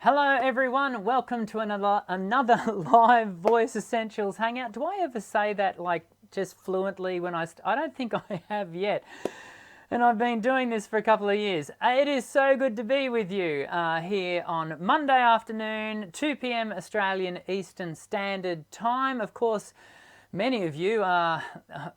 Hello everyone, welcome to another live Voice Essentials Hangout. Do I ever say that like just fluently when I don't think I have yet. And I've been doing this for a couple of years. It is so good to be with you here on Monday afternoon, 2 p.m. Australian Eastern Standard Time. Of course, many of you are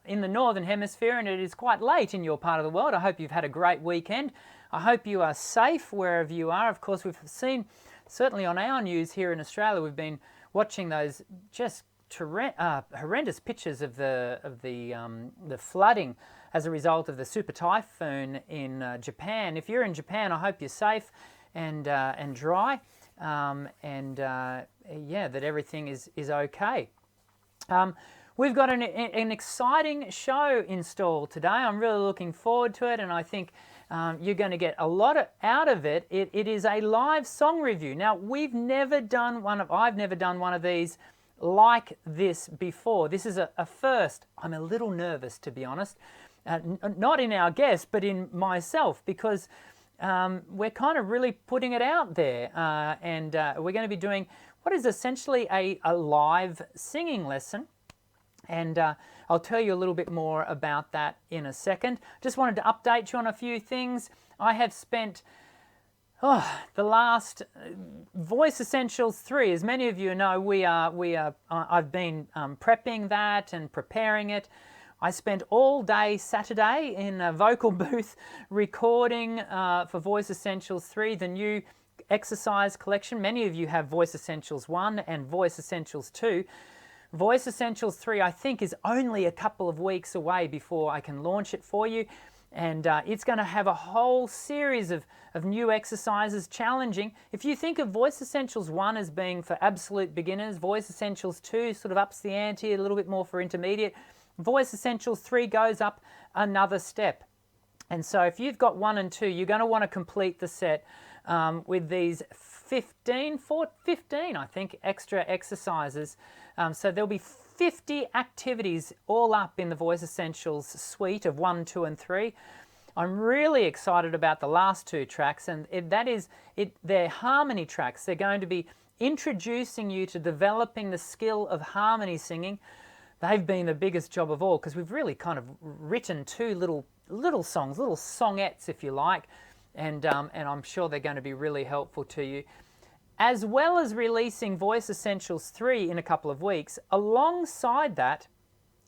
in the Northern Hemisphere and it is quite late in your part of the world. I hope you've had a great weekend. I hope you are safe wherever you are. Of course, we've seen, certainly on our news here in Australia, we've been watching those just horrendous pictures of the flooding as a result of the super typhoon in Japan. If you're in Japan, I hope you're safe and dry, that everything is okay. We've got an exciting show installed today. I'm really looking forward to it, and I think you're going to get a lot out of it. It is a live song review. Now, I've never done one of these like this before. This is a first. I'm a little nervous, to be honest. Not in our guest, but in myself, because we're kind of really putting it out there. We're going to be doing what is essentially a live singing lesson. And I'll tell you a little bit more about that in a second. Just wanted to update you on a few things. I have spent the last Voice Essentials 3, as many of you know, I've been prepping that and preparing it. I spent all day Saturday in a vocal booth recording for Voice Essentials 3, the new exercise collection. Many of you have Voice Essentials 1 and Voice Essentials 2. Voice Essentials 3, I think, is only a couple of weeks away before I can launch it for you. And it's going to have a whole series of new exercises, challenging. If you think of Voice Essentials 1 as being for absolute beginners, Voice Essentials 2 sort of ups the ante a little bit more for intermediate. Voice Essentials 3 goes up another step. And so if you've got 1 and 2, you're going to want to complete the set with these 15, I think, extra exercises. So there'll be 50 activities all up in the Voice Essentials suite of 1, 2, and 3. I'm really excited about the last 2 tracks, and they're harmony tracks. They're going to be introducing you to developing the skill of harmony singing. They've been the biggest job of all, because we've really kind of written 2 little songs, little songettes, if you like, and I'm sure they're going to be really helpful to you. As well as releasing Voice Essentials 3 in a couple of weeks, alongside that,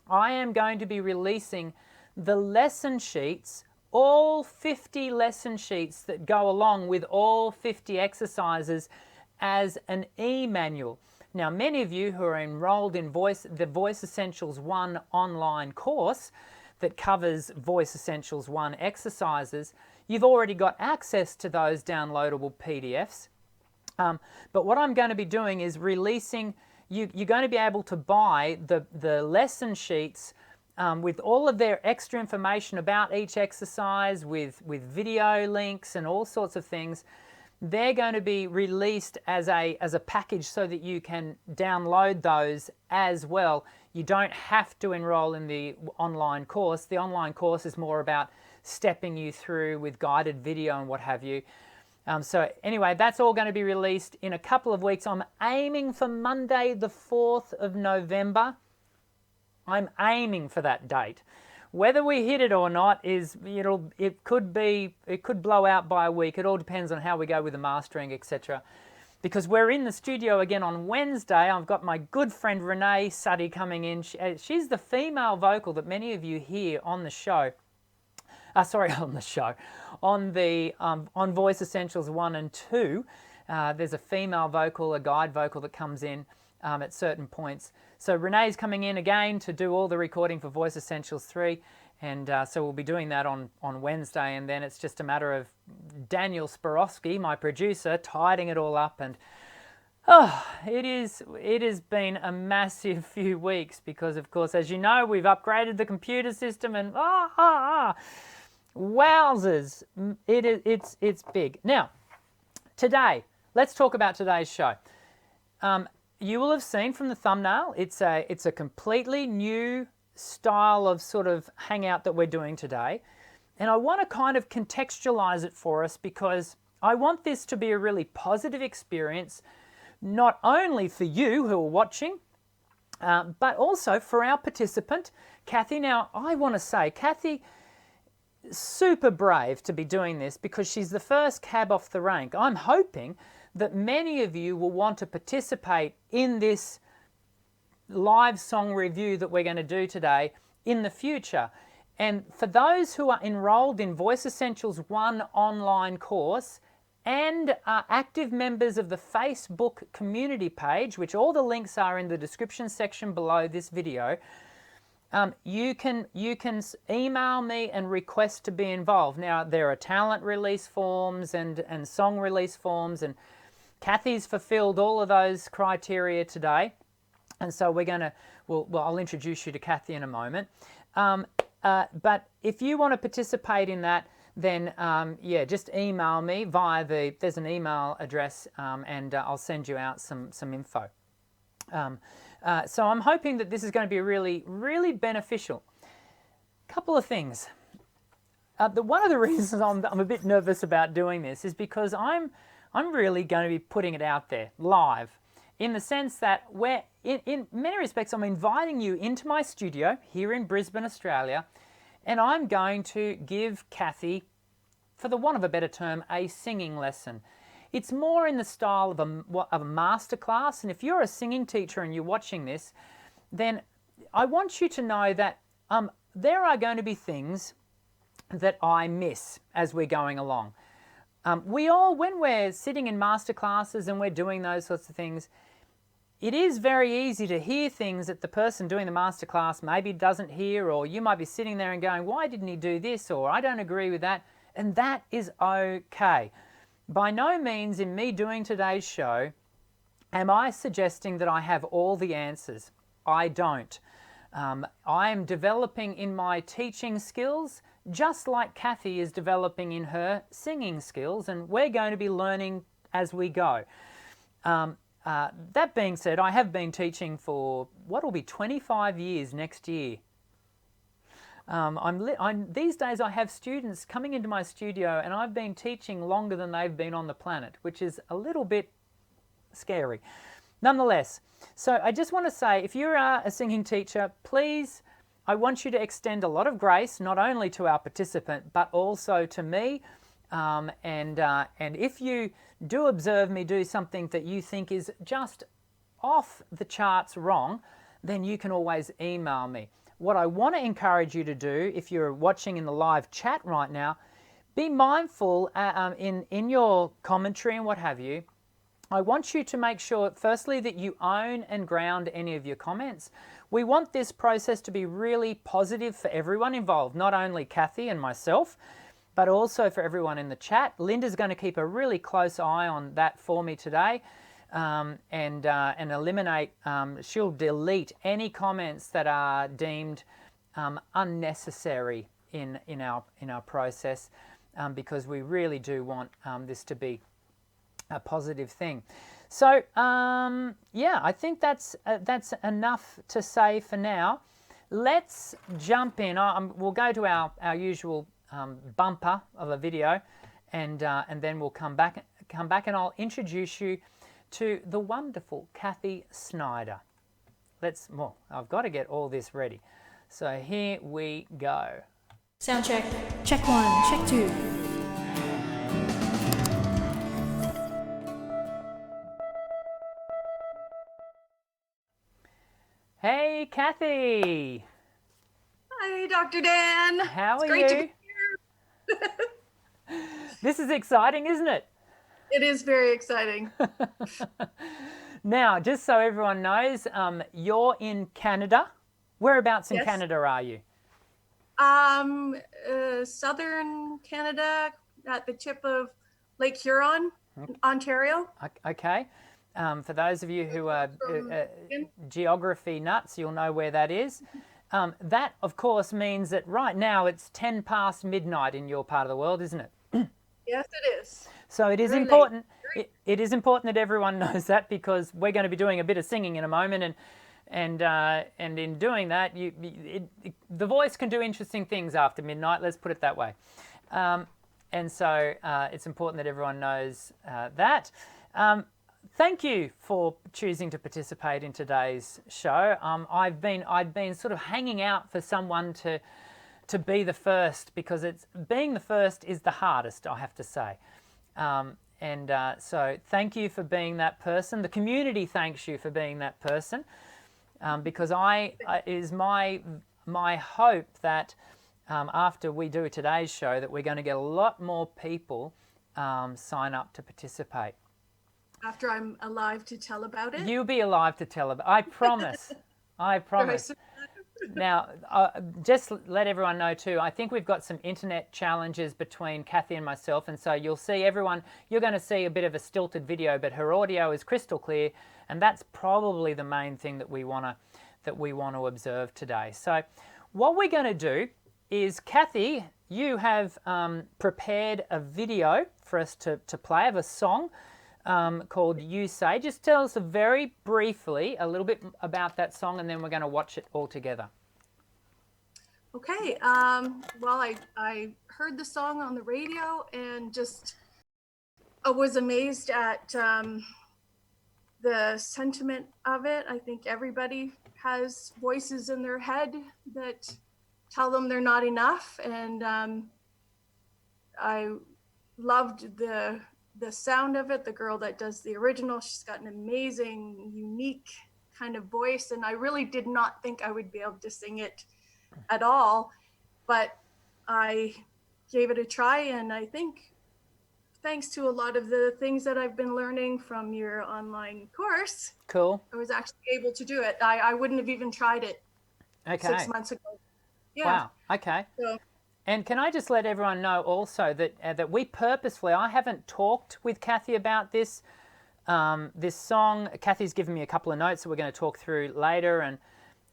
I am going to be releasing the lesson sheets, all 50 lesson sheets that go along with all 50 exercises as an e-manual. Now, many of you who are enrolled in the Voice Essentials 1 online course that covers Voice Essentials 1 exercises, you've already got access to those downloadable PDFs. But what I'm going to be doing is releasing, you're going to be able to buy the lesson sheets with all of their extra information about each exercise, with video links and all sorts of things. They're going to be released as a package so that you can download those as well. You don't have to enroll in the online course. The online course is more about stepping you through with guided video and what have you. So anyway, that's all going to be released in a couple of weeks. I'm aiming for Monday the 4th of November. I'm aiming for that date. Whether we hit it or not it could blow out by a week. It all depends on how we go with the mastering, etc. Because we're in the studio again on Wednesday. I've got my good friend Renee Suddy coming in. She's the female vocal that many of you hear on the show. On Voice Essentials 1 and 2, there's a female vocal, a guide vocal that comes in at certain points. So Renee's coming in again to do all the recording for Voice Essentials 3, and so we'll be doing that on Wednesday, and then it's just a matter of Daniel Sporowski, my producer, tidying it all up. And it has been a massive few weeks because, of course, as you know, we've upgraded the computer system, and wowzers, it's big. Now, today, let's talk about today's show. You will have seen from the thumbnail, it's a completely new style of sort of hangout that we're doing today. And I want to kind of contextualize it for us because I want this to be a really positive experience, not only for you who are watching, but also for our participant, Cathy. Now, I want to say, Cathy, super brave to be doing this because she's the first cab off the rank. I'm hoping that many of you will want to participate in this live song review that we're going to do today in the future. And for those who are enrolled in Voice Essentials 1 online course and are active members of the Facebook community page, which all the links are in the description section below this video, you can email me and request to be involved. Now, there are talent release forms and song release forms, and Cathy's fulfilled all of those criteria today. And so we're going to, well, I'll introduce you to Cathy in a moment. But if you want to participate in that, then yeah, just email me via there's an email address, and I'll send you out some info. So I'm hoping that this is going to be really, really beneficial. Couple of things. One of the reasons I'm a bit nervous about doing this is because I'm really going to be putting it out there live, in the sense that in many respects I'm inviting you into my studio here in Brisbane, Australia, and I'm going to give Cathy, for the want of a better term, a singing lesson. It's more in the style of a masterclass, and if you're a singing teacher and you're watching this, then I want you to know that there are going to be things that I miss as we're going along. We all, when we're sitting in masterclasses and we're doing those sorts of things, it is very easy to hear things that the person doing the masterclass maybe doesn't hear, or you might be sitting there and going, why didn't he do this, or I don't agree with that, and that is okay. By no means in me doing today's show am I suggesting that I have all the answers. I don't. I am developing in my teaching skills just like Cathy is developing in her singing skills, and we're going to be learning as we go. That being said, I have been teaching for what will be 25 years next year. These days I have students coming into my studio, and I've been teaching longer than they've been on the planet, which is a little bit scary. Nonetheless, so I just want to say, if you are a singing teacher, please, I want you to extend a lot of grace, not only to our participant, but also to me. And if you do observe me do something that you think is just off the charts wrong, then you can always email me. What I want to encourage you to do, if you're watching in the live chat right now, be mindful in your commentary and what have you. I want you to make sure, firstly, that you own and ground any of your comments. We want this process to be really positive for everyone involved, not only Cathy and myself, but also for everyone in the chat. Linda's going to keep a really close eye on that for me today, and eliminate, she'll delete any comments that are deemed unnecessary in our process, because we really do want this to be a positive thing. So yeah, I think that's enough to say for now. Let's jump in. We'll go to our usual bumper of a video, and then we'll come back and I'll introduce you to the wonderful Cathy Snider. Well, I've got to get all this ready. So here we go. Sound check. Check 1, check 2. Hey, Cathy. Hi, Dr. Dan. How are it's great you? To be here. This is exciting, isn't it? It is very exciting. Now, just so everyone knows, you're in Canada. Whereabouts in Yes. Canada are you? Southern Canada, at the tip of Lake Huron, Ontario. Okay. For those of you who are geography nuts, you'll know where that is. That, of course, means that right now it's 10 past midnight in your part of the world, isn't it? Yes, it is. So it is Very important. It is important that everyone knows that, because we're going to be doing a bit of singing in a moment, and in doing that, the voice can do interesting things after midnight. Let's put it that way. And so it's important that everyone knows that. Thank you for choosing to participate in today's show. I'd been sort of hanging out for someone to be the first, because being the first is the hardest, I have to say. So thank you for being that person. The community thanks you for being that person, because it is my hope that after we do today's show that we're going to get a lot more people sign up to participate. After I'm alive to tell about it? You'll be alive to tell about it. I promise. I promise. Now, just let everyone know too, I think we've got some internet challenges between Cathy and myself, and so you'll see you're going to see a bit of a stilted video, but her audio is crystal clear, and that's probably the main thing that we want to observe today. So what we're going to do is, Cathy, you have prepared a video for us to play of a song called You Say. Just tell us very briefly a little bit about that song, and then we're going to watch it all together. Okay. Well, I heard the song on the radio and just was amazed at the sentiment of it. I think everybody has voices in their head that tell them they're not enough, and I loved the sound of it. The girl that does the original, she's got an amazing, unique kind of voice, and I really did not think I would be able to sing it at all, but I gave it a try, and I think thanks to a lot of the things that I've been learning from your online course, cool, I was actually able to do it. I wouldn't have even tried it 6 months ago. Yeah. Wow. Okay. So, and can I just let everyone know also that we purposefully, I haven't talked with Cathy about this song. Cathy's given me a couple of notes that we're going to talk through later,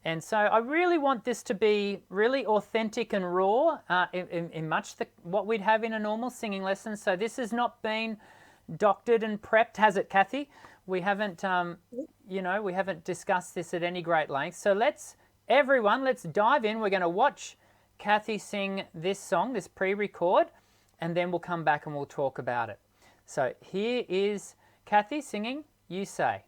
and so I really want this to be really authentic and raw, in much what we'd have in a normal singing lesson. So this has not been doctored and prepped, has it, Cathy? We haven't, we haven't discussed this at any great length. So let's dive in. We're going to watch Cathy sing this song, this pre-record, and then we'll come back and we'll talk about it. So here is Cathy singing You Say.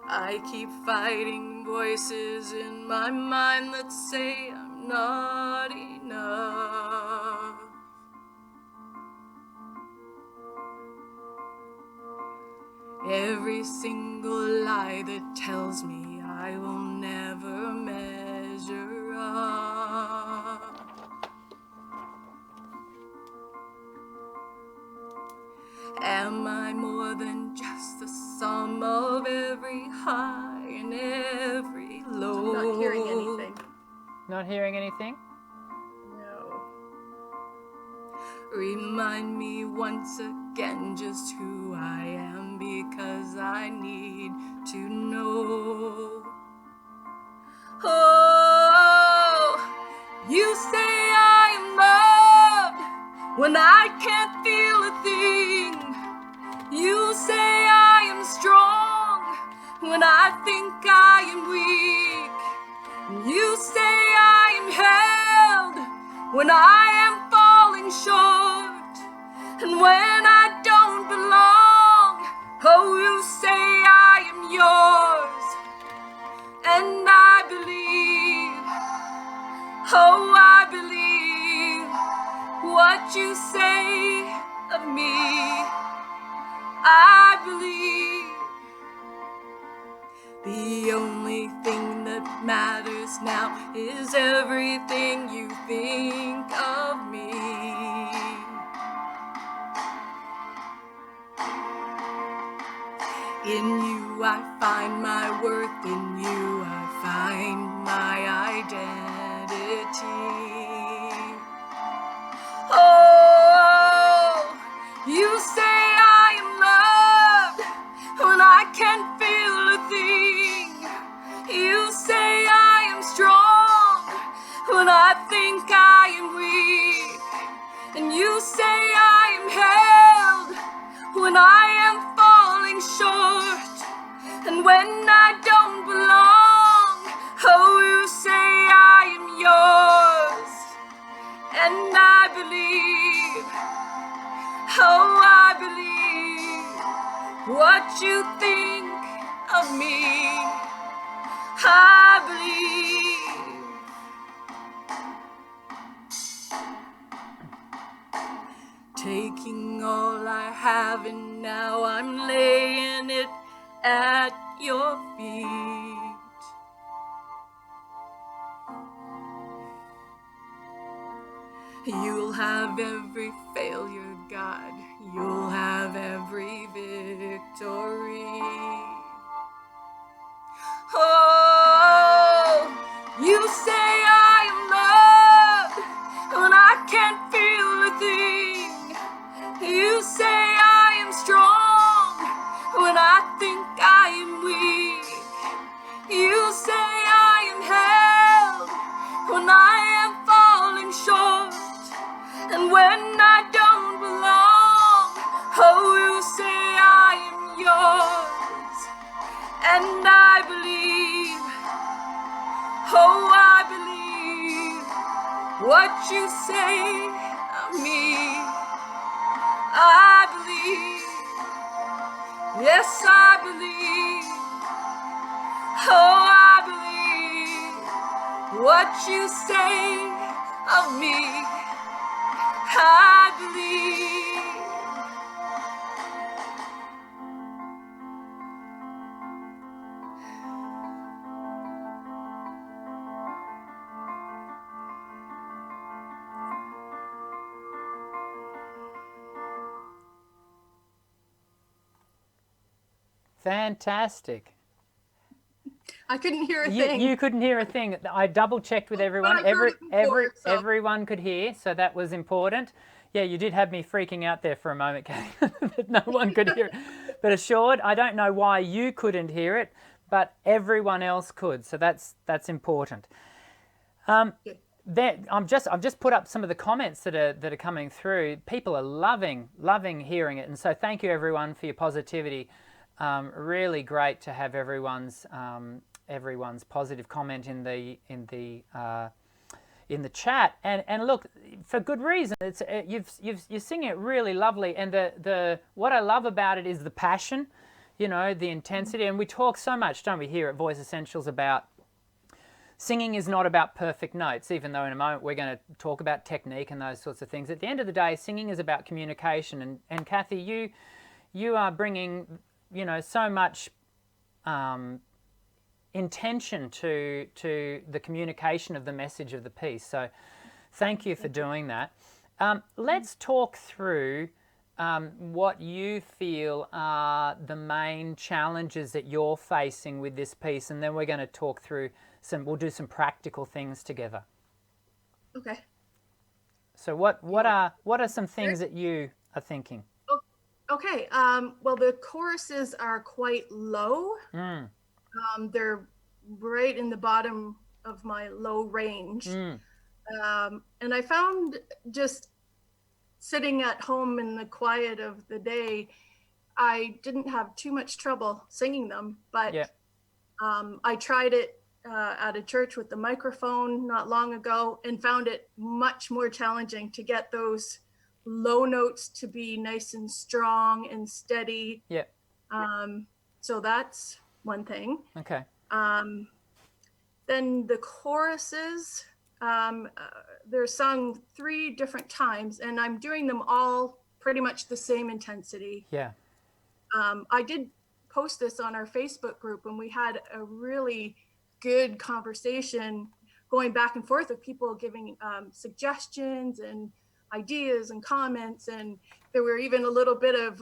I keep fighting voices in my mind that say I'm not enough. Every single lie that tells me I will never measure up. Am I more than just the sum of every high and every low? I'm not hearing anything. Not hearing anything? No. Remind me once again just who I am, because I need to know. Oh, you say I am loved when I can't feel a thing. You say I am strong when I think I am weak. You say I am held when I am falling short, and when I don't belong, oh, you say I am yours. And I believe, oh, I believe what you say of me. I believe the only thing that matters now is everything you think of me. In you I find my worth, in you I find my identity. Oh, you say I am loved when I can't feel a thing. You say I am strong when I think I am weak. And you say I am held when I don't belong. Oh, you say I am yours, and I believe, oh, I believe what you think of me. I believe. Taking all I have and now I'm laying it at your feet. You'll have every failure, God. You'll have every victory. Oh, you say I am loved when I can't feel a thing. You say I am strong when I think I am weak. You say I am held when I am falling short, and when I don't belong. Oh, you say I am yours, and I believe, oh, I believe what you say of me. I believe, yes, I believe, oh, I believe what you say of me. I believe. Fantastic. I couldn't hear a thing. You couldn't hear a thing. I double checked with everyone. But I heard it before, so. Everyone could hear, so that was important. Yeah, you did have me freaking out there for a moment, Cathy, that no one could hear it. But assured, I don't know why you couldn't hear it, but everyone else could. So that's important. I've just put up some of the comments that are coming through. People are loving hearing it, and so thank you everyone for your positivity. Really great to have everyone's positive comment in the chat, and look, for good reason. It's you're singing it really lovely, and the what I love about it is the passion, the intensity. And we talk so much, don't we, here at Voice Essentials about singing is not about perfect notes, even though in a moment we're going to talk about technique and those sorts of things. At the end of the day, singing is about communication, and Cathy, you are bringing so much intention to the communication of the message of the piece. So thank you for doing that. Let's talk through what you feel are the main challenges that you're facing with this piece, and then we're going to talk through we'll do some practical things together. Okay. So what are some things that you are thinking? Okay. Well, the choruses are quite low. They're right in the bottom of my low range. And I found, just sitting at home in the quiet of the day, I didn't have too much trouble singing them, but I tried it at a church with the microphone not long ago and found it much more challenging to get those low notes to be nice and strong and steady. So that's one thing. Okay. Then the choruses, they're sung 3 different times, and I'm doing them all pretty much the same intensity. I did post this on our Facebook group, and we had a really good conversation going back and forth with people giving suggestions and ideas and comments, and there were even a little bit of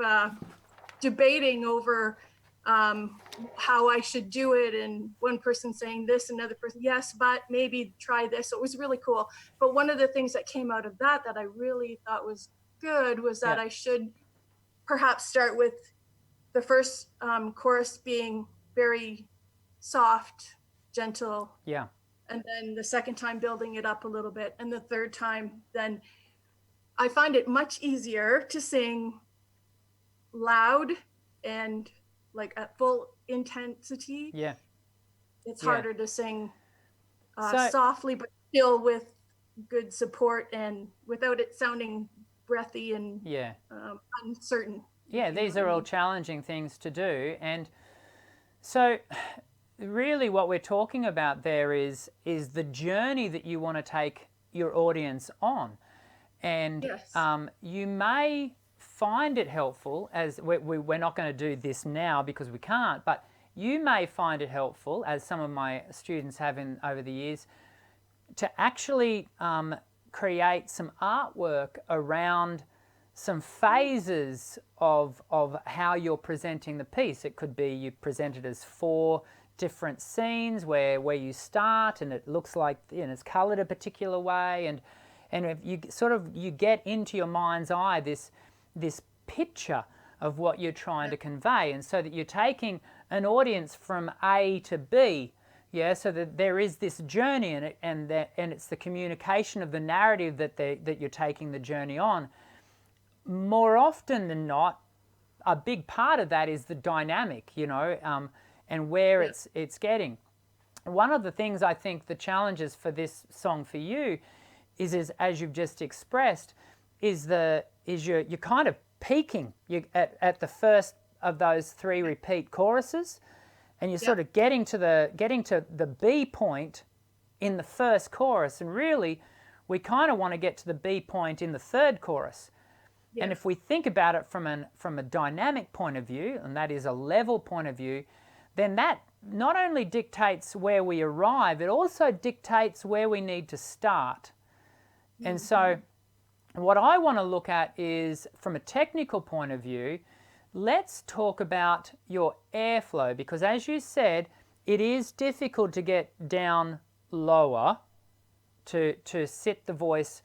debating over how I should do it, and one person saying this, another person, yes, but maybe try this. So it was really cool. But one of the things that came out of that I really thought was good was that I should perhaps start with the first chorus being very soft, gentle, and then the second time building it up a little bit, and the third time, then I find it much easier to sing loud and like at full intensity, Yeah. it's Yeah. harder to sing So softly, but still with good support and without it sounding breathy and yeah. uncertain, Yeah, if you know these what I are all mean. challenging things to do. And so really what we're talking about there is the journey that you want to take your audience on. And Yes. you may find it helpful, as we're not going to do this now because we can't, but you may find it helpful, as some of my students have over the years, to actually create some artwork around some phases of how you're presenting the piece. It could be you present it as 4 different scenes where you start and it looks like, it's colored a particular way, and if you you get into your mind's eye this picture of what you're trying to convey, and so that you're taking an audience from A to B. Yeah, so that there is this journey in it, and it's the communication of the narrative that you're taking the journey on. More often than not, a big part of that is the dynamic, and where it's getting. One of the things I think the challenges for this song for you is as you've just expressed, you're kind of peaking at the first of those 3 repeat choruses, and you're sort of getting to the B point in the first chorus, and really we kind of want to get to the B point in the third chorus. And if we think about it from a dynamic point of view, and that is a level point of view, then that not only dictates where we arrive, it also dictates where we need to start. And so what I want to look at is, from a technical point of view, let's talk about your airflow, because as you said, it is difficult to get down lower, to sit the voice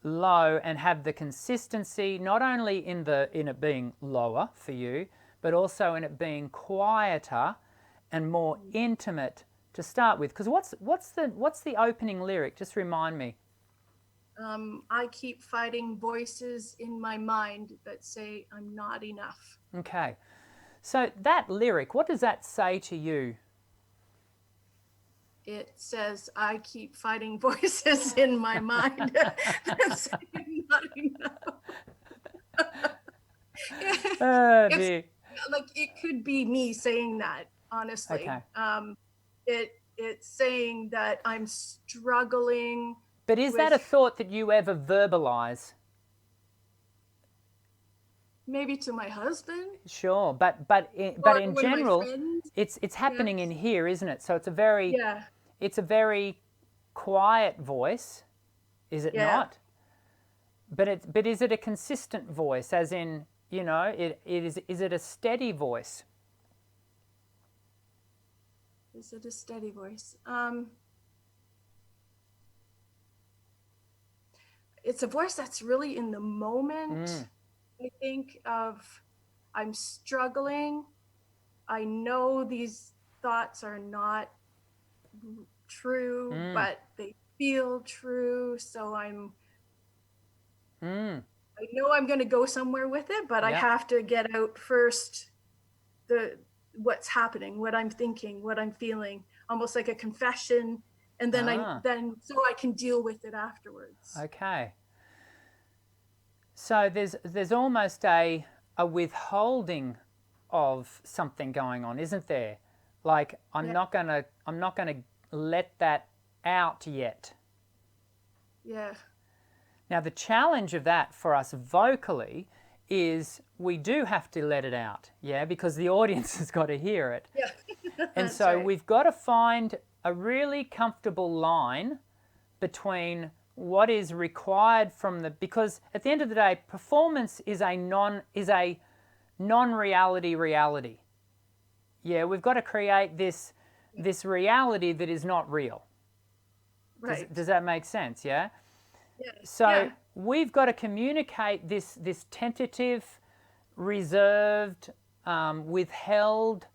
low and have the consistency, not only in it being lower for you, but also in it being quieter and more intimate to start with. Because what's the opening lyric? Just remind me. I keep fighting voices in my mind that say I'm not enough. Okay. So that lyric, what does that say to you? It says, I keep fighting voices in my mind that say I'm not enough. Oh It's dear. like, it could be me saying that, honestly. Okay. It's saying that I'm struggling But is that with, a thought that you ever verbalize? maybe to my husband. Sure, but Or in one of my general, friends. it's happening in Yes. here, isn't it? So it's Yeah. a very quiet voice, is it Yeah. not? But is it a consistent voice, as in, is it a steady voice? Is it a steady voice? It's a voice that's really in the moment. I think of, I'm struggling. I know these thoughts are not true, but they feel true. So I know I'm going to go somewhere with it, but I Yeah. have to get out first what's happening, what I'm thinking, what I'm feeling, almost like a confession, and then so I can deal with it afterwards. Okay. So there's almost a withholding of something going on, isn't there? Like, I'm not gonna let that out yet. Yeah. Now the challenge of that for us vocally is we do have to let it out, yeah, because the audience has got to hear it. Yeah. And so we've got to find a really comfortable line between what is required from because at the end of the day, performance is a non-reality reality. Yeah, we've got to create this reality that is not real. Right. Does that make sense? Yeah. Yeah. So we've got to communicate this tentative, reserved, withheld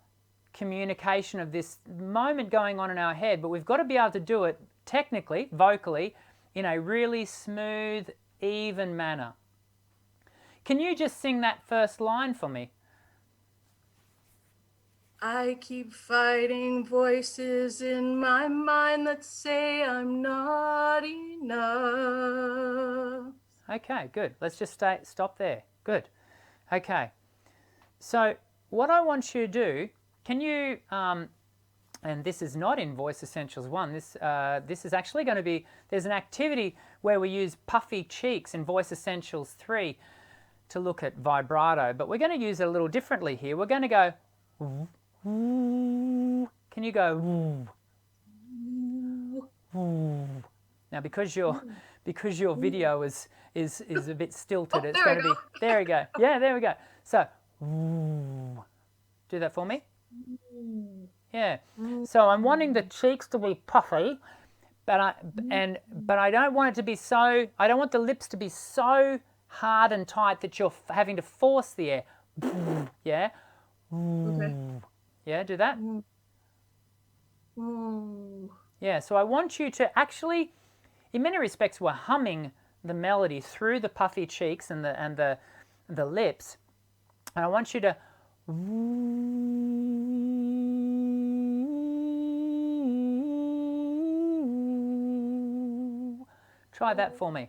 communication of this moment going on in our head, but we've got to be able to do it technically, vocally, in a really smooth, even manner. Can you just sing that first line for me? I keep fighting voices in my mind that say I'm not enough. Okay, good. Let's just stop there. Good. Okay. So what I want you to do, can you, and this is not in Voice Essentials 1, this is actually going to be, there's an activity where we use puffy cheeks in Voice Essentials 3 to look at vibrato, but we're going to use it a little differently here. We're going to go, can you go, now because your video is a bit stilted, it's there going we to be, go. there we go. Yeah, there we go. So, do that for me. Yeah. So I'm wanting the cheeks to be puffy, but I don't want it to be so. I don't want the lips to be so hard and tight that you're having to force the air. Yeah. Okay. Yeah. Do that. Ooh. Yeah. So I want you to actually, in many respects, we're humming the melody through the puffy cheeks and the lips, and I want you to. Try that for me.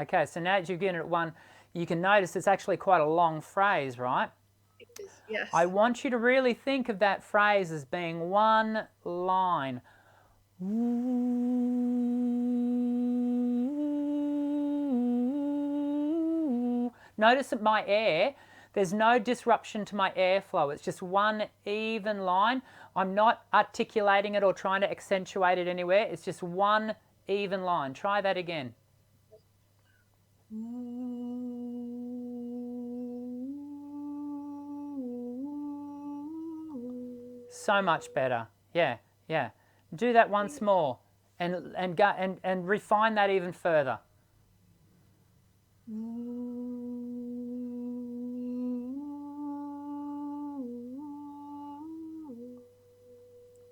Okay, so now that you've given it one, you can notice it's actually quite a long phrase, right? It is, yes. I want you to really think of that phrase as being one line. Notice that my air, there's no disruption to my airflow. It's just one even line. I'm not articulating it or trying to accentuate it anywhere. It's just one even line. Try that again. So much better. Yeah, yeah. Do that once more and go and refine that even further.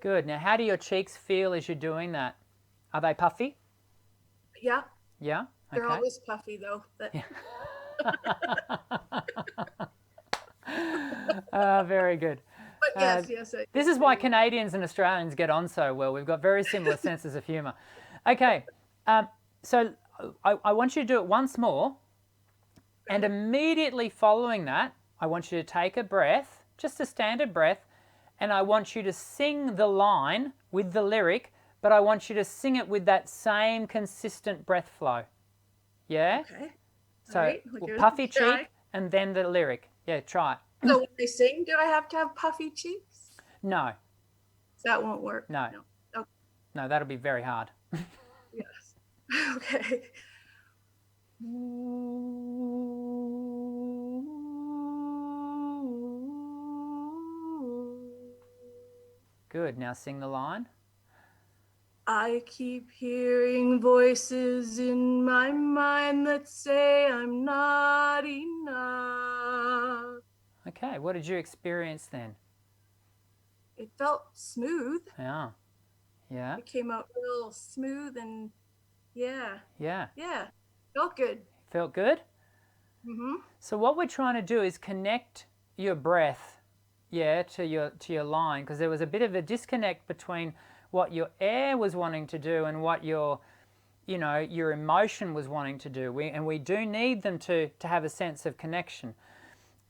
Good. Now, how do your cheeks feel as you're doing that? Are they puffy? Yeah, Yeah? they're Okay. always puffy though. Very good. But yes, This is why Canadians and Australians get on so well. We've got very similar senses of humour. Okay, so I want you to do it once more, and immediately following that, I want you to take a breath, just a standard breath, and I want you to sing the line with the lyric, but I want you to sing it with that same consistent breath flow. Yeah? Okay. So Right. puffy Try. cheek and then the lyric. Yeah, try it. So when they sing, do I have to have puffy cheeks? No, That won't work. no, No. Okay. no, that'll be very hard. Yes. Okay. Good. Now sing the line. I keep hearing voices in my mind that say I'm not enough. Okay, what did you experience then? It felt smooth. Yeah. Yeah. It came out real smooth and yeah. Yeah. Yeah. Felt good. Felt good? Mm-hmm. So what we're trying to do is connect your breath, yeah, to your line, because there was a bit of a disconnect between what your air was wanting to do and what your emotion was wanting to do. We do need them to have a sense of connection.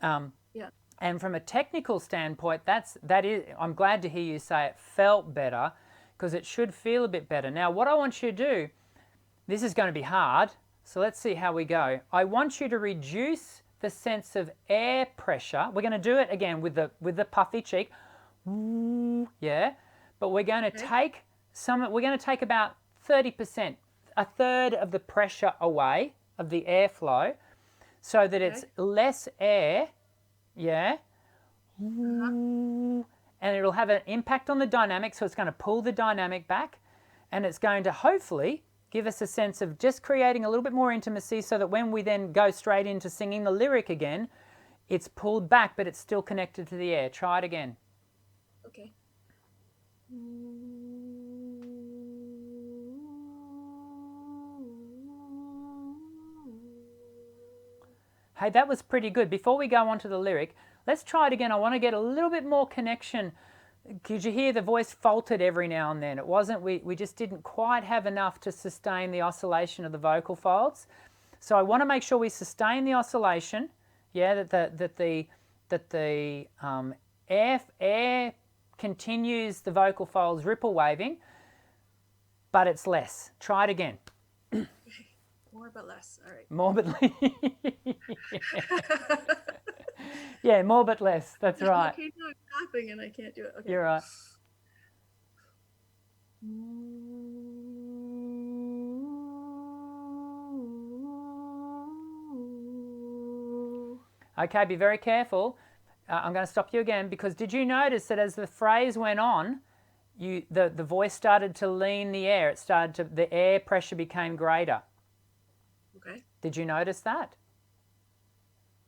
Yeah. And from a technical standpoint, that is. I'm glad to hear you say it felt better, because it should feel a bit better. Now, what I want you to do, this is going to be hard, so let's see how we go. I want you to reduce the sense of air pressure. We're going to do it again with the puffy cheek. Yeah, but we're going to take we're going to take about 30%, a third of the pressure away of the airflow, so that it's less air. Yeah. And it'll have an impact on the dynamic, so it's going to pull the dynamic back, and it's going to hopefully give us a sense of just creating a little bit more intimacy, so that when we then go straight into singing the lyric again, it's pulled back, but it's still connected to the air. Try it again. Hey, that was pretty good. Before we go on to the lyric, let's try it again. I want to get a little bit more connection. Could you hear the voice faltered every now and then? It wasn't, we just didn't quite have enough to sustain the oscillation of the vocal folds. So I want to make sure we sustain the oscillation. Yeah, that the air continues the vocal folds ripple waving, but it's less. Try it again. More but less. All right. More but yeah, more but less. That's right. Okay, no, I'm tapping and I can't do it. Okay. You're right. Okay, be very careful. I'm going to stop you again, because did you notice that as the phrase went on, the voice started to lean the air. It started to, the air pressure became greater. Okay. Did you notice that?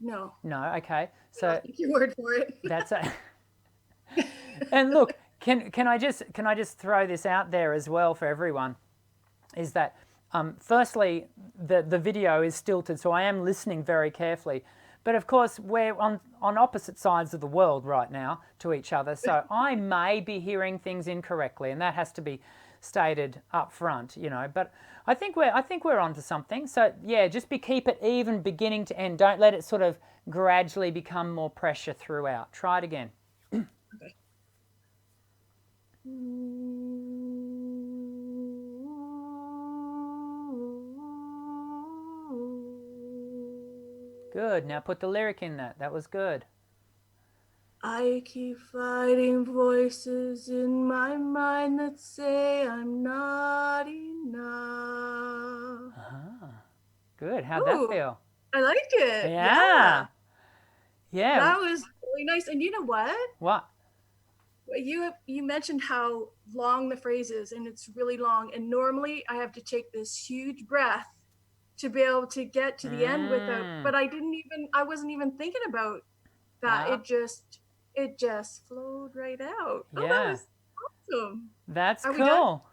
No. No. Okay. So I'll take your word for it. that's a. And look, can I just throw this out there as well for everyone? Is that firstly the video is stilted, so I am listening very carefully. But of course, we're on opposite sides of the world right now to each other, so I may be hearing things incorrectly, and that has to be stated up front, you know. But I think we're onto something. So yeah, just keep it even beginning to end. Don't let it sort of gradually become more pressure throughout. Try it again. Okay. Good. Now put the lyric in that. That was good. I keep fighting voices in my mind that say I'm not enough. Good. How'd that feel? I liked it. Yeah. That was really nice. And you know what? What? You mentioned how long the phrase is, and it's really long. And normally I have to take this huge breath to be able to get to the end without, but I wasn't even thinking about that. It just flowed right out. Yeah. Oh, that was awesome. That's Are we cool.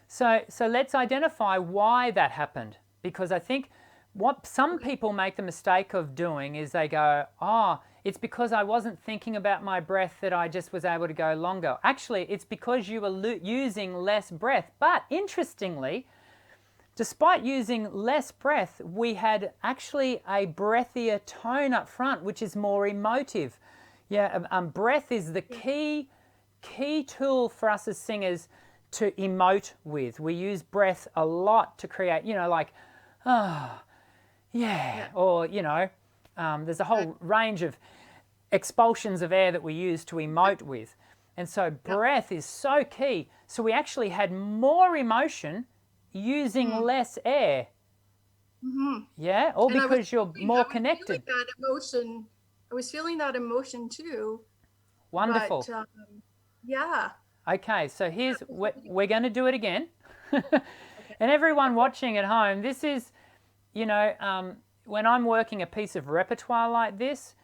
So let's identify why that happened, because I think what some people make the mistake of doing is they go, oh, it's because I wasn't thinking about my breath that I just was able to go longer. Actually, it's because you were using less breath. But interestingly, despite using less breath, we had actually a breathier tone up front, which is more emotive. Yeah, breath is the key tool for us as singers to emote with. We use breath a lot to create, you know, like, oh, yeah. Or, you know, there's a whole range of expulsions of air that we use to emote with. And so breath is so key. So we actually had more emotion using less air. Yeah, all because you're more connected. I was feeling that emotion too. Wonderful. But, yeah. Okay, so here's, we're going to do it again. And everyone watching at home, this is, you know, when I'm working a piece of repertoire like this,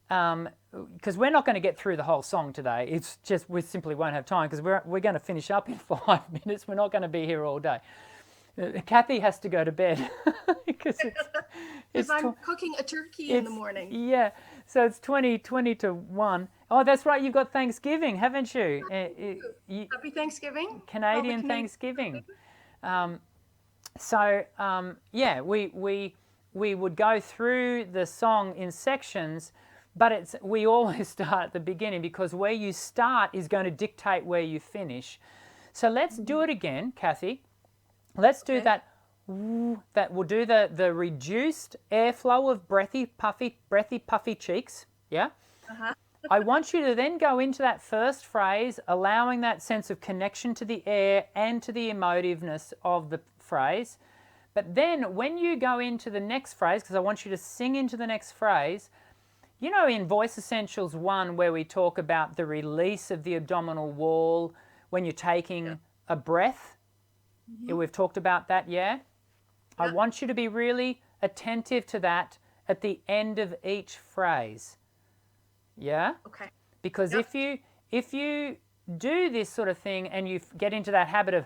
because we're not going to get through the whole song today. It's just we simply won't have time, because we're going to finish up in 5 minutes. We're not going to be here all day. Cathy has to go to bed because I'm cooking a turkey in the morning. Yeah, so it's 20 to 1. Oh, that's right. You've got Thanksgiving, haven't you? Happy Thanksgiving. Canadian Thanksgiving. Yeah, we would go through the song in sections, but we always start at the beginning, because where you start is going to dictate where you finish. So let's do it again, Cathy. Let's do that. That will do the reduced airflow of breathy, puffy cheeks. Yeah. I want you to then go into that first phrase, allowing that sense of connection to the air and to the emotiveness of the phrase. But then when you go into the next phrase, because I want you to sing into the next phrase, you know, in Voice Essentials 1, where we talk about the release of the abdominal wall when you're taking a breath. We've talked about that, yeah? I want you to be really attentive to that at the end of each phrase. Yeah? Okay. Because if you do this sort of thing and you get into that habit of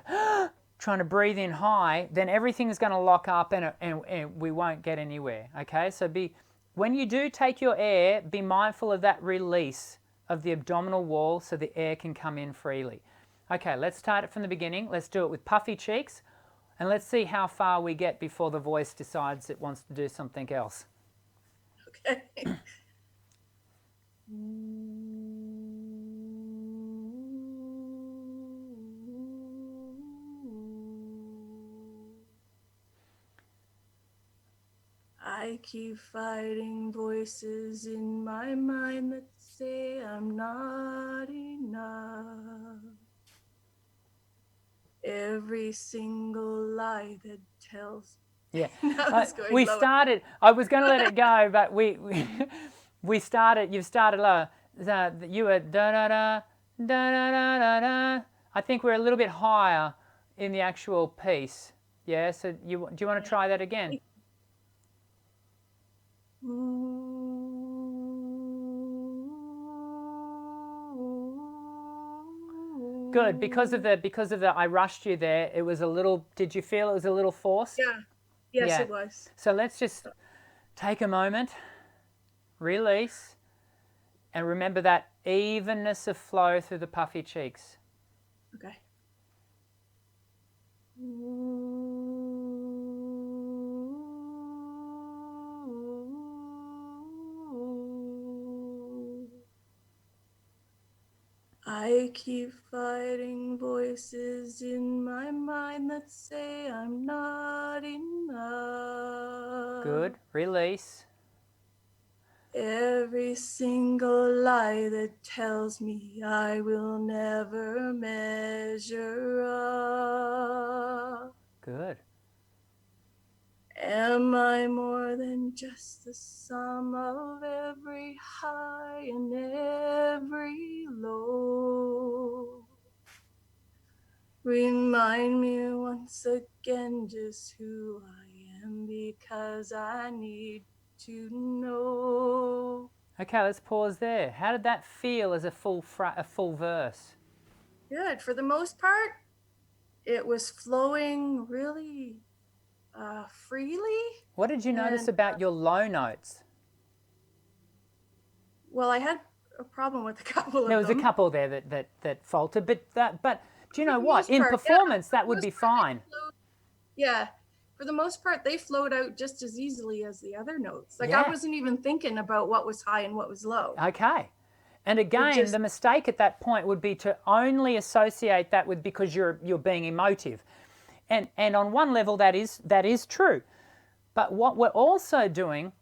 trying to breathe in high, then everything's going to lock up and we won't get anywhere. Okay? So be When you do take your air, be mindful of that release of the abdominal wall so the air can come in freely. Okay, let's start it from the beginning. Let's do it with puffy cheeks, and let's see how far we get before the voice decides it wants to do something else. Okay. I keep fighting voices in my mind that say I'm not enough. Every single lie that tells. Yeah. Now it's going We lower. started, I was going to let it go, but we started, you've started lower. You were da-da-da, da-da-da-da-da. I think we're a little bit higher in the actual piece. Yeah, so do you want to try that again? Good. Because of the I rushed you there, it was a little, did you feel it was a little forced? Yeah. Yes, Yeah. it was. So let's just take a moment, release, and remember that evenness of flow through the puffy cheeks. Okay. I keep fighting voices in my mind that say I'm not enough. Good. Release. Every single lie that tells me I will never measure up. Good. Am I more than just the sum of every high and every low? Remind me once again just who I am, because I need to know. Okay, let's pause there. How did that feel as a full verse? Good. For the most part, it was flowing really freely. What did you notice And about your low notes? well, I had a problem with a couple of There was a them. couple there that faltered, but do you know For the what? most In part, performance, yeah. that would be fine. Yeah. For the most part, they flowed out just as easily as the other notes. Like Yeah. I wasn't even thinking about what was high and what was low. Okay. And again, the mistake at that point would be to only associate that with because you're being emotive. And on one level that is true. But what we're also doing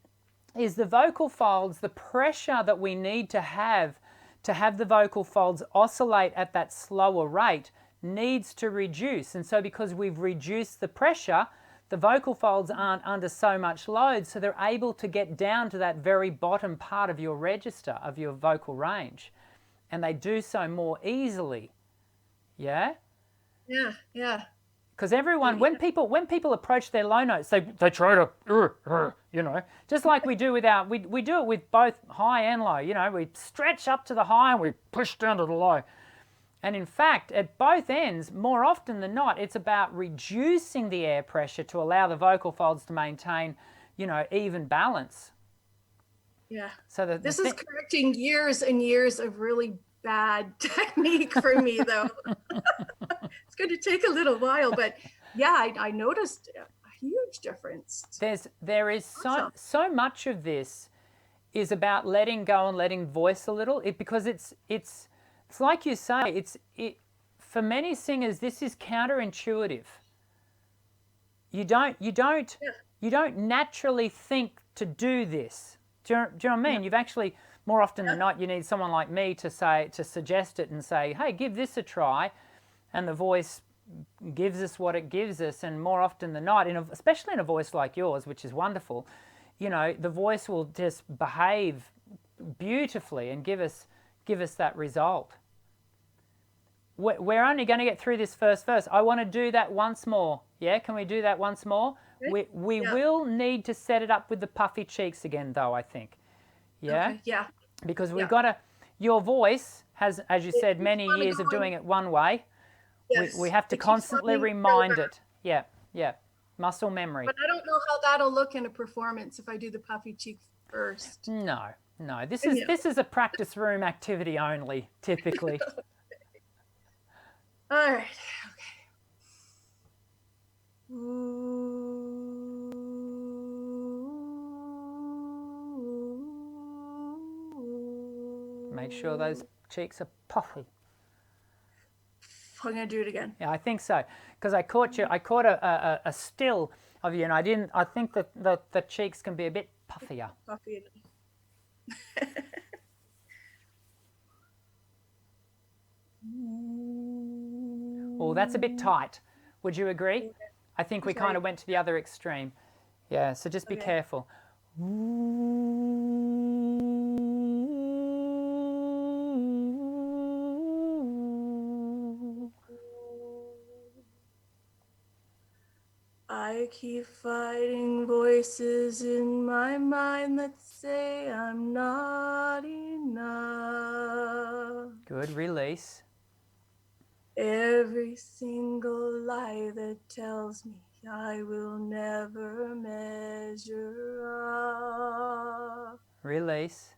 is the vocal folds, the pressure that we need to have the vocal folds oscillate at that slower rate needs to reduce. And so because we've reduced the pressure, the vocal folds aren't under so much load, so they're able to get down to that very bottom part of your register, of your vocal range. And they do so more easily. Yeah? Yeah, yeah. Because everyone, when people approach their low notes, they try to, just like we do with we do it with both high and low. We stretch up to the high and we push down to the low. And in fact, at both ends, more often than not, it's about reducing the air pressure to allow the vocal folds to maintain, even balance. Yeah. So this is correcting years and years of really bad technique for me, though. It's going to take a little while, but yeah, I noticed a huge difference. There is so much of this is about letting go and letting voice a little. Because it's like you say, for many singers this is counterintuitive. You don't naturally think to do this. Do you know what I mean? Yeah. You've actually, more often than not, you need someone like me to suggest it and say, hey, give this a try. And the voice gives us what it gives us. And more often than not, especially in a voice like yours, which is wonderful, the voice will just behave beautifully and give us that result. We're only going to get through this first verse. I want to do that once more. Yeah, can we do that once more? We will need to set it up with the puffy cheeks again, though, I think. Yeah? Okay, yeah. Because we've got to... Your voice has, as you said, many years of doing it one way. Yes, we have to constantly remind it. Yeah. Muscle memory. But I don't know how that'll look in a performance if I do the puffy cheek first. No. This I is know. this is a practice room activity only, typically. All right. Okay. Make sure those cheeks are puffy. I'm gonna do it again. Yeah, I think so. Because I caught a still of you, and I think that the cheeks can be a bit puffier. Puffy. Oh, that's a bit tight. Would you agree? Okay. I think we That's kind right. of went to the other extreme. Yeah, so just be Okay. careful. I keep fighting voices in my mind that say I'm not enough. Good, release. Every single lie that tells me I will never measure up. Release.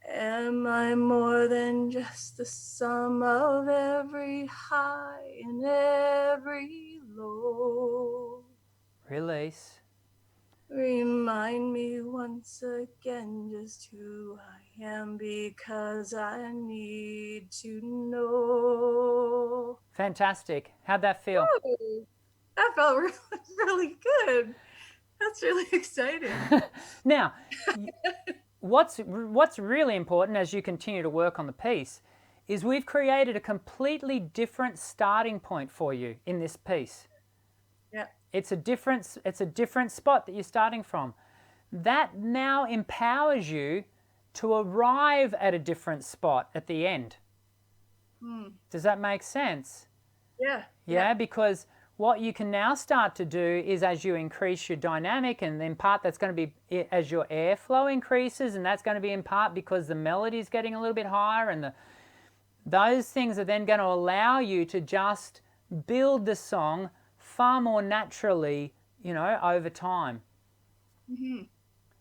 Am I more than just the sum of every high and every low? Release. Remind me once again just who I am, because I need to know. Fantastic. How'd that feel? Oh, that felt really, really good. That's really exciting. Now, what's really important as you continue to work on the piece is we've created a completely different starting point for you in this piece. Yeah. It's a different spot that you're starting from. That now empowers you to arrive at a different spot at the end. Does that make sense? Yeah. Yeah, because what you can now start to do is, as you increase your dynamic, and in part that's going to be as your airflow increases, and that's going to be in part because the melody is getting a little bit higher, and those things are then going to allow you to just build the song far more naturally, over time.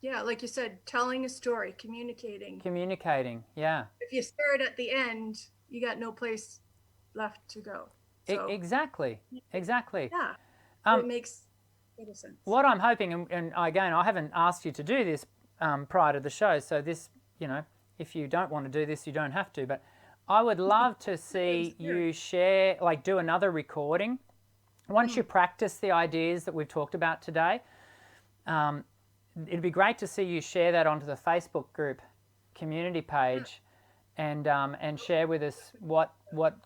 Yeah, like you said, telling a story, communicating. Yeah. If you start at the end, you got no place left to go. So, Exactly. yeah, it makes total sense. What I'm hoping, and again, I haven't asked you to do this prior to the show, so this, if you don't want to do this, you don't have to, but I would love to see you share, do another recording. Once you practice the ideas that we've talked about today, it'd be great to see you share that onto the Facebook group community page and share with us what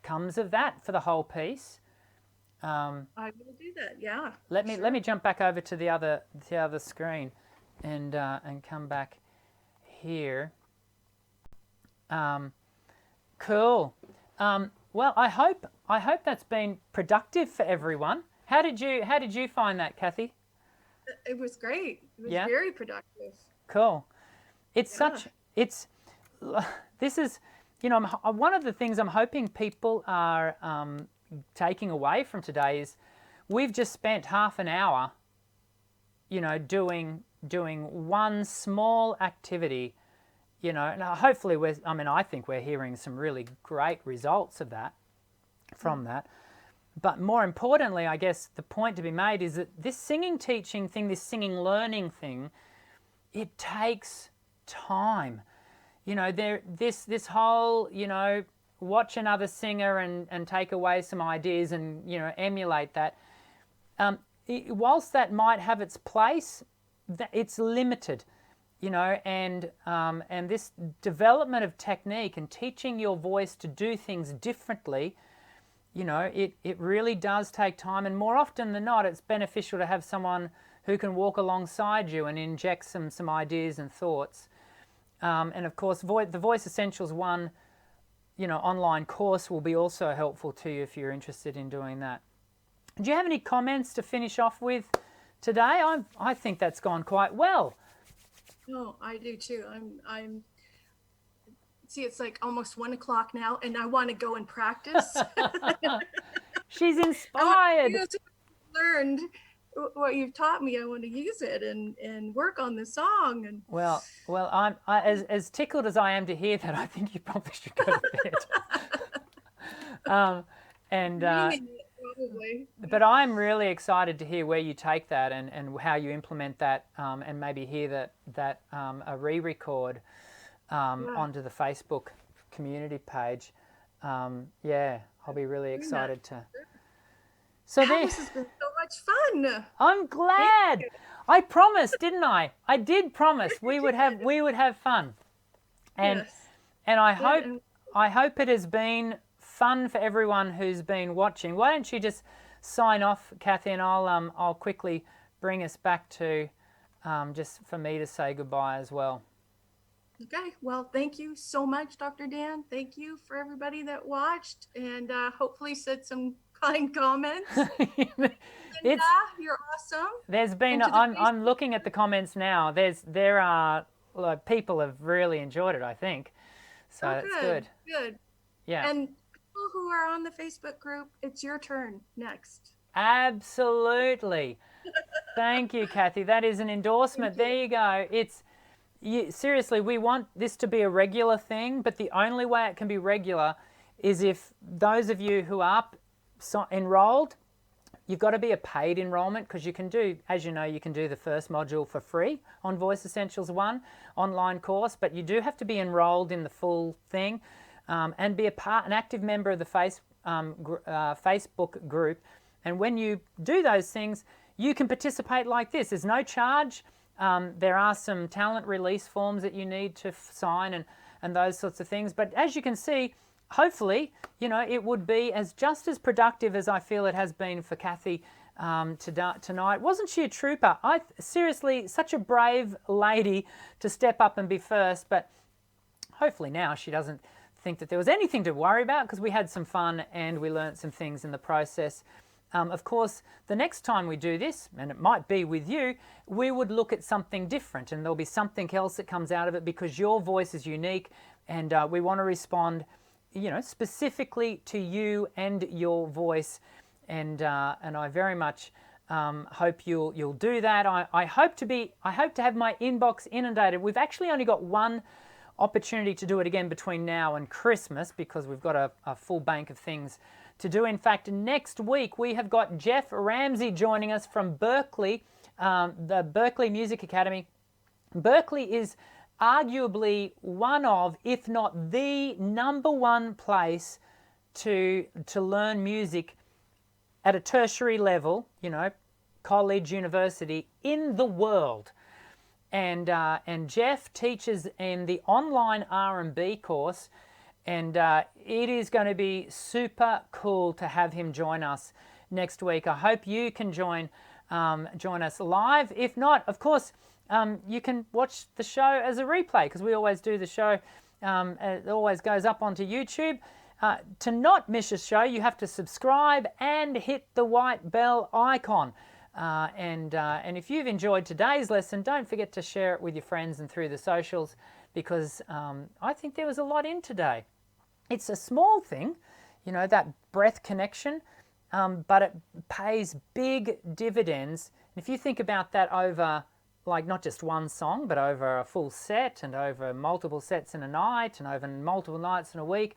comes of that for the whole piece. I will do that. Yeah. Let me jump back over to the other screen, and come back here. Cool. Well, I hope that's been productive for everyone. How did you find that, Cathy? It was great. It was Yeah? very productive. Cool. This is, one of the things I'm hoping people are taking away from today is we've just spent half an hour, doing one small activity, and hopefully I think we're hearing some really great results of that, from that. But more importantly, I guess the point to be made is that this singing teaching thing, this singing learning thing, it takes time. This whole, watch another singer and take away some ideas and, emulate that. Whilst that might have its place, it's limited, and this development of technique and teaching your voice to do things differently, it really does take time, and more often than not, it's beneficial to have someone who can walk alongside you and inject some ideas and thoughts. And of course, the Voice Essentials 1, online course will be also helpful to you if you're interested in doing that. Do you have any comments to finish off with today? I think that's gone quite well. No, I do too. I'm see, it's like almost 1 o'clock now, and I want to go and practice. She's inspired. Learned what you've taught me, I want to use it and work on the song. And Well, as tickled as I am to hear that, I think you probably should go to bed. And meaning it, probably. but I'm really excited to hear where you take that and how you implement that, and maybe hear that a re-record onto the Facebook community page. Yeah, I'll be really excited to. So there. This has been so much fun. I'm glad. I promised, didn't I? I did promise we would have fun, and Yes. and I hope it has been fun for everyone who's been watching. Why don't you just sign off, Cathy, and I'll quickly bring us back to just for me to say goodbye as well. Okay. Well, thank you so much, Dr. Dan. Thank you for everybody that watched, and hopefully said some kind comments. It's you're awesome. There's been I'm looking at the comments now. There are people have really enjoyed it, I think. So it's good. Good. Yeah. And people who are on the Facebook group, it's your turn next. Absolutely. Thank you, Cathy. That is an endorsement. There you go. Seriously, we want this to be a regular thing, but the only way it can be regular is if those of you who are enrolled, you've got to be a paid enrollment, because you can do, as you know, you can do the first module for free on Voice Essentials 1 online course, but you do have to be enrolled in the full thing, and be an active member of the Facebook group. And when you do those things, you can participate like this. There's no charge. There are some talent release forms that you need to sign and those sorts of things. But as you can see, hopefully, it would be just as productive as I feel it has been for Cathy tonight. Wasn't she a trooper? Seriously, such a brave lady to step up and be first. But hopefully now she doesn't think that there was anything to worry about, because we had some fun and we learnt some things in the process. Of course, the next time we do this, and it might be with you, we would look at something different, and there'll be something else that comes out of it, because your voice is unique, and we want to respond, specifically to you and your voice, and I very much hope you'll do that. I hope to have my inbox inundated. We've actually only got one opportunity to do it again between now and Christmas, because we've got a full bank of things to do. In fact, next week we have got Jeff Ramsey joining us from Berkeley, the Berkeley Music Academy. Berkeley is arguably one of, if not the number one place to learn music at a tertiary level, college, university, in the world. And Jeff teaches in the online R&B course, and it is going to be super cool to have him join us next week. I hope you can join us live. If not, of course, you can watch the show as a replay, because we always do the show. It always goes up onto YouTube. To not miss a show, you have to subscribe and hit the white bell icon. And if you've enjoyed today's lesson, don't forget to share it with your friends and through the socials, because I think there was a lot in today. It's a small thing, that breath connection, but it pays big dividends. And if you think about that over, not just one song, but over a full set, and over multiple sets in a night, and over multiple nights in a week,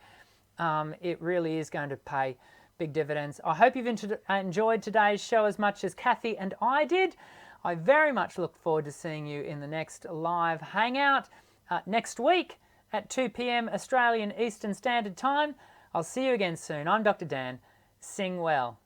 it really is going to pay big dividends. I hope you've enjoyed today's show as much as Cathy and I did. I very much look forward to seeing you in the next live hangout next week at 2 p.m. Australian Eastern Standard Time. I'll see you again soon. I'm Dr. Dan. Sing well.